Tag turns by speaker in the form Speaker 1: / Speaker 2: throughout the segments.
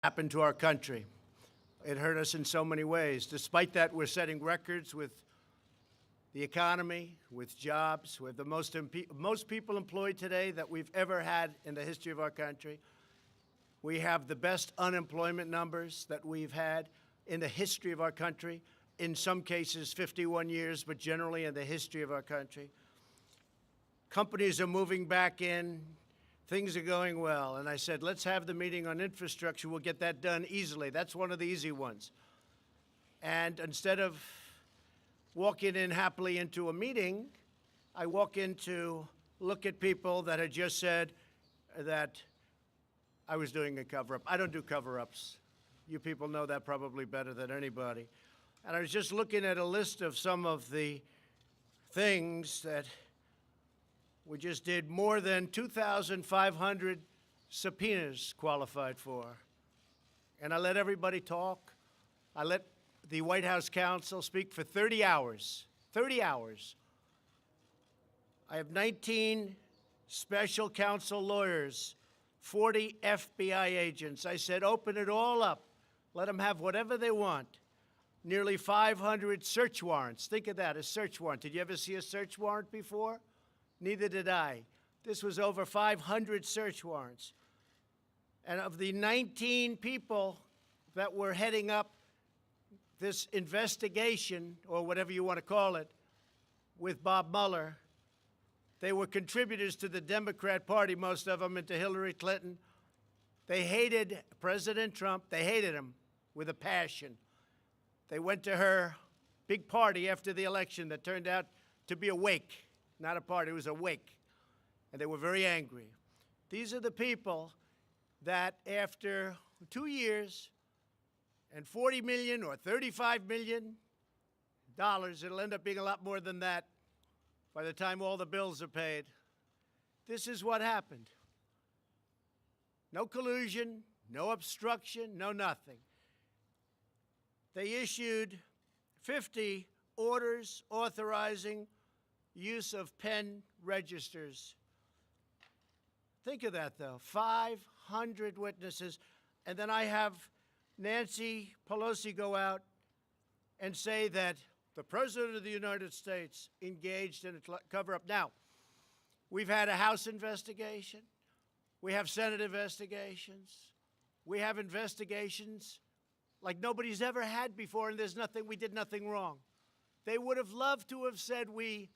Speaker 1: happened to our country. It hurt us in so many ways. Despite that, we're setting records with the economy, with jobs. We have the most people employed today that we've ever had in the history of our country. We have the best unemployment numbers that we've had in the history of our country. In some cases, 51 years, but generally in the history of our country. Companies are moving back in. Things are going well. And I said, let's have the meeting on infrastructure. We'll get that done easily. That's one of the easy ones. And instead of walking in happily into a meeting, I walk in to look at people that had just said that I was doing a cover-up. I don't do cover-ups. You people know that probably better than anybody. And I was just looking at a list of some of the things that we just did. More than 2,500 subpoenas qualified for. And I let everybody talk. I let the White House counsel speak for 30 hours. 30 hours. I have 19 special counsel lawyers, 40 FBI agents. I said, open it all up. Let them have whatever they want. Nearly 500 search warrants. Think of that, a search warrant. Did you ever see a search warrant before? Neither did I. This was over 500 search warrants. And of the 19 people that were heading up this investigation, or whatever you want to call it, with Bob Mueller, they were contributors to the Democrat Party, most of them, and to Hillary Clinton. They hated President Trump. They hated him with a passion. They went to her big party after the election that turned out to be a wake. Not a party, it was a wake. And they were very angry. These are the people that after 2 years and $40 million or $35 million, it'll end up being a lot more than that by the time all the bills are paid. This is what happened. No collusion, no obstruction, no nothing. They issued 50 orders authorizing use of pen registers. Think of that, though. 500 witnesses. And then I have Nancy Pelosi go out and say that the President of the United States engaged in a cover-up. Now, we've had a House investigation. We have Senate investigations. We have investigations like nobody's ever had before, and we did nothing wrong. They would have loved to have said we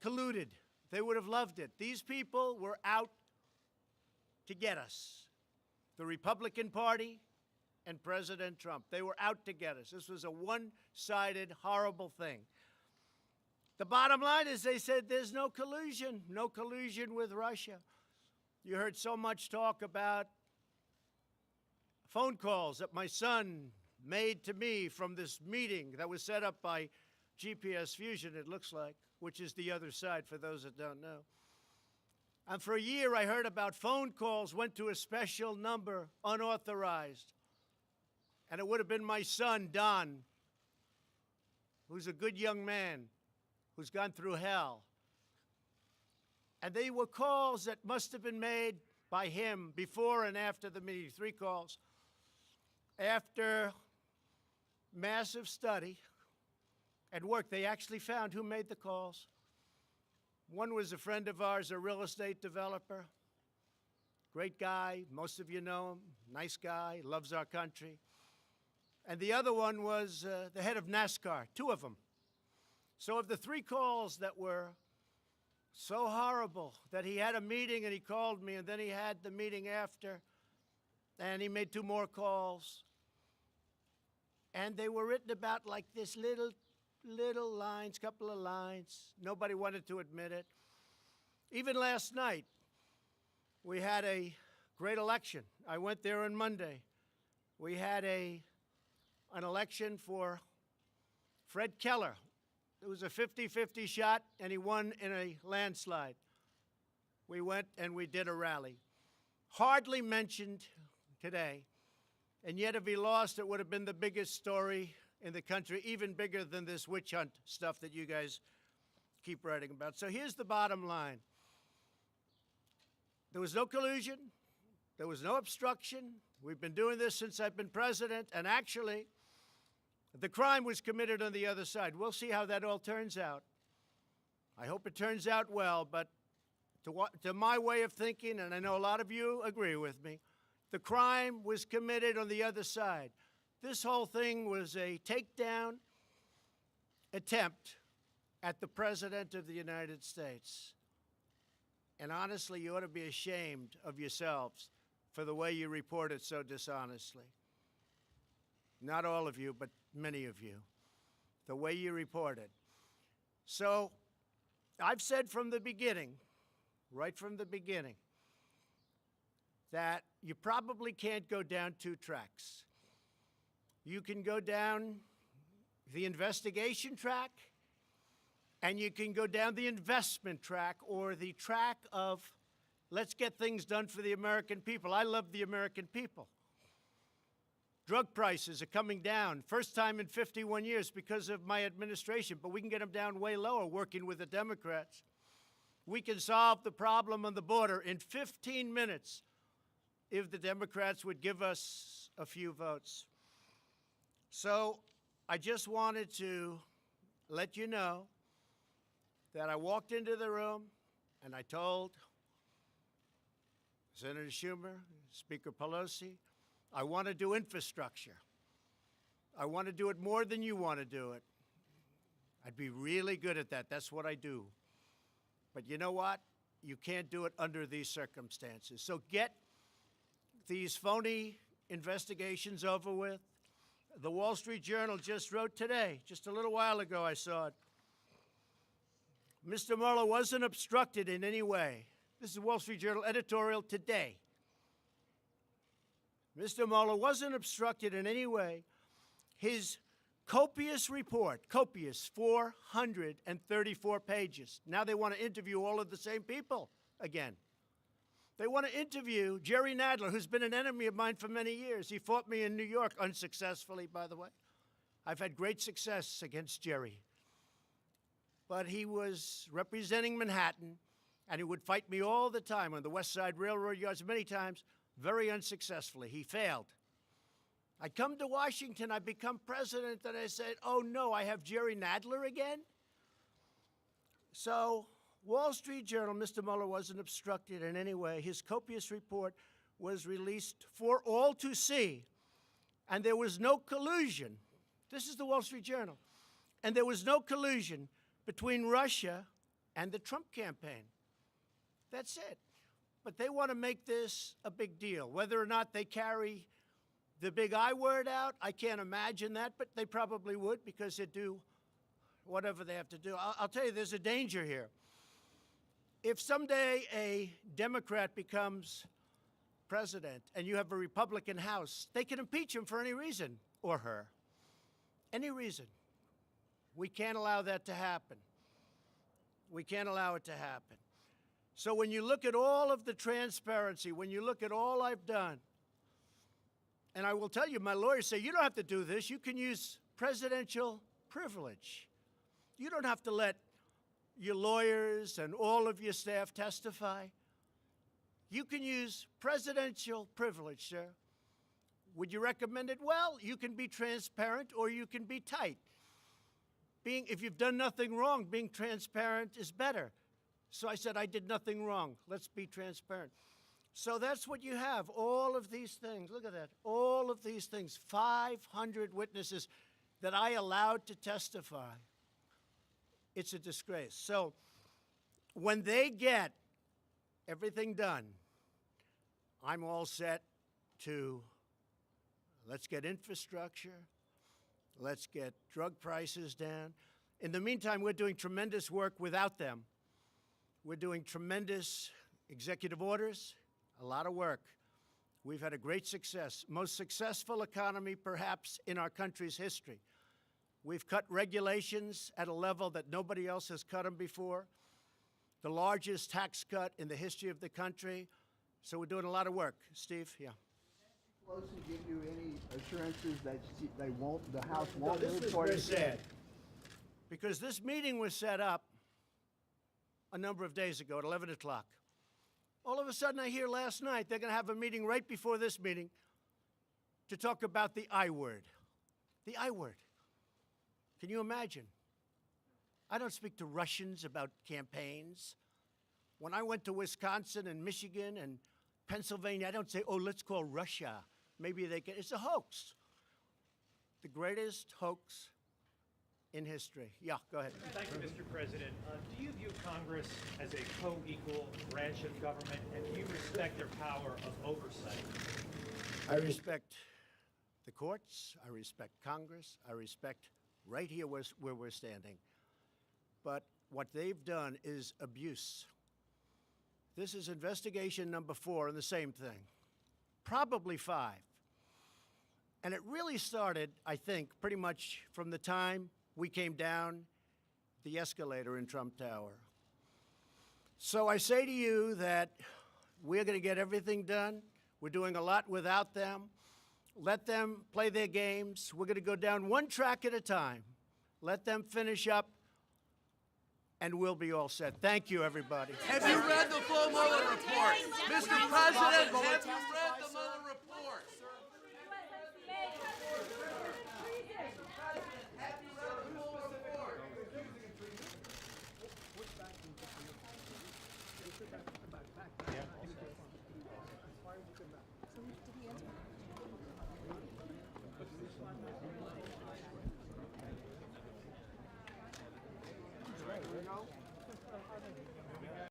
Speaker 1: colluded. They would have loved it. These people were out to get us. The Republican Party and President Trump. They were out to get us. This was a one-sided, horrible thing. The bottom line is they said there's no collusion with Russia. You heard so much talk about phone calls that my son made to me from this meeting that was set up by GPS Fusion, it looks like, which is the other side for those that don't know. And for a year, I heard about phone calls went to a special number, unauthorized. And it would have been my son, Don, who's a good young man, who's gone through hell. And they were calls that must have been made by him before and after the meeting, 3 calls. After massive study and work, they actually found who made the calls. One was a friend of ours, a real estate developer. Great guy, most of you know him, nice guy, loves our country. And the other one was the head of NASCAR, 2 of them. So of the 3 calls that were so horrible that he had a meeting and he called me, and then he had the meeting after, and he made 2 more calls. And they were written about like this little lines, couple of lines. Nobody wanted to admit it. Even last night, we had a great election. I went there on Monday. We had an election for Fred Keller. It was a 50-50 shot, and he won in a landslide. We went and we did a rally. Hardly mentioned today, and yet if he lost, it would have been the biggest story in the country, even bigger than this witch hunt stuff that you guys keep writing about. So here's the bottom line. There was no collusion. There was no obstruction. We've been doing this since I've been president, and actually, the crime was committed on the other side. We'll see how that all turns out. I hope it turns out well, but to my way of thinking, and I know a lot of you agree with me, the crime was committed on the other side. This whole thing was a takedown attempt at the President of the United States. And honestly, you ought to be ashamed of yourselves for the way you reported so dishonestly. Not all of you, but many of you. The way you reported. So, I've said from the beginning, right from the beginning, that you probably can't go down two tracks. You can go down the investigation track, and you can go down the investment track, or the track of let's get things done for the American people. I love the American people. Drug prices are coming down, first time in 51 years because of my administration, but we can get them down way lower working with the Democrats. We can solve the problem on the border in 15 minutes if the Democrats would give us a few votes. So I just wanted to let you know that I walked into the room and I told Senator Schumer, Speaker Pelosi, I want to do infrastructure. I want to do it more than you want to do it. I'd be really good at that. That's what I do. But you know what? You can't do it under these circumstances. So get these phony investigations over with. The Wall Street Journal just wrote today, just a little while ago I saw it. Mr. Mueller wasn't obstructed in any way. This is the Wall Street Journal editorial today. Mr. Mueller wasn't obstructed in any way. His copious report, copious, 434 pages. Now they want to interview all of the same people again. They want to interview Jerry Nadler, who's been an enemy of mine for many years. He fought me in New York, unsuccessfully, by the way. I've had great success against Jerry. But he was representing Manhattan, and he would fight me all the time on the West Side Railroad yards, many times, very unsuccessfully. He failed. I come to Washington, I become president, and I said, oh no, I have Jerry Nadler again? So, Wall Street Journal, Mr. Mueller wasn't obstructed in any way. His copious report was released for all to see, and there was no collusion. This is the Wall Street Journal. And there was no collusion between Russia and the Trump campaign. That's it. But they want to make this a big deal. Whether or not they carry the big I word out, I can't imagine that, but they probably would because they do whatever they have to do. I'll tell you, there's a danger here. If someday a Democrat becomes president and you have a Republican House, they can impeach him for any reason, or her. Any reason. We can't allow that to happen. We can't allow it to happen. So when you look at all of the transparency, when you look at all I've done, and I will tell you, my lawyers say, you don't have to do this. You can use presidential privilege. You don't have to let your lawyers and all of your staff testify. You can use presidential privilege, sir. Would you recommend it? Well, you can be transparent or you can be tight. If you've done nothing wrong, being transparent is better. So I said, I did nothing wrong. Let's be transparent. So that's what you have, all of these things. Look at that, all of these things, 500 witnesses that I allowed to testify. It's a disgrace. So when they get everything done, I'm all set to let's get infrastructure, let's get drug prices down. In the meantime, we're doing tremendous work without them. We're doing tremendous executive orders, a lot of work. We've had a great success, most successful economy perhaps in our country's history. We've cut regulations at a level that nobody else has cut them before, the largest tax cut in the history of the country. So we're doing a lot of work. Steve, yeah.
Speaker 2: Pelosi give you any assurances that they won't, the House won't
Speaker 1: This
Speaker 2: move
Speaker 1: was
Speaker 2: toward
Speaker 1: very
Speaker 2: it?
Speaker 1: sad, because this meeting was set up a number of days ago at 11 o'clock. All of a sudden, I hear last night they're going to have a meeting right before this meeting to talk about the I word. The I word. Can you imagine? I don't speak to Russians about campaigns. When I went to Wisconsin and Michigan and Pennsylvania, I don't say, oh, let's call Russia. Maybe they can. It's a hoax. The greatest hoax in history. Yeah, go ahead.
Speaker 3: Thank you, Mr. President. Do you view Congress as a co-equal branch of government, and do you respect their power of oversight?
Speaker 1: I respect the courts. I respect Congress. I respect right here where we're standing. But what they've done is abuse. This is investigation number 4 in the same thing, probably 5. And it really started, I think, pretty much from the time we came down the escalator in Trump Tower. So I say to you that we're going to get everything done. We're doing a lot without them. Let them play their games. We're going to go down one track at a time. Let them finish up, and we'll be all set. Thank you, everybody.
Speaker 4: Have you read the full Mueller report? Mr. President, have you read the Mueller report?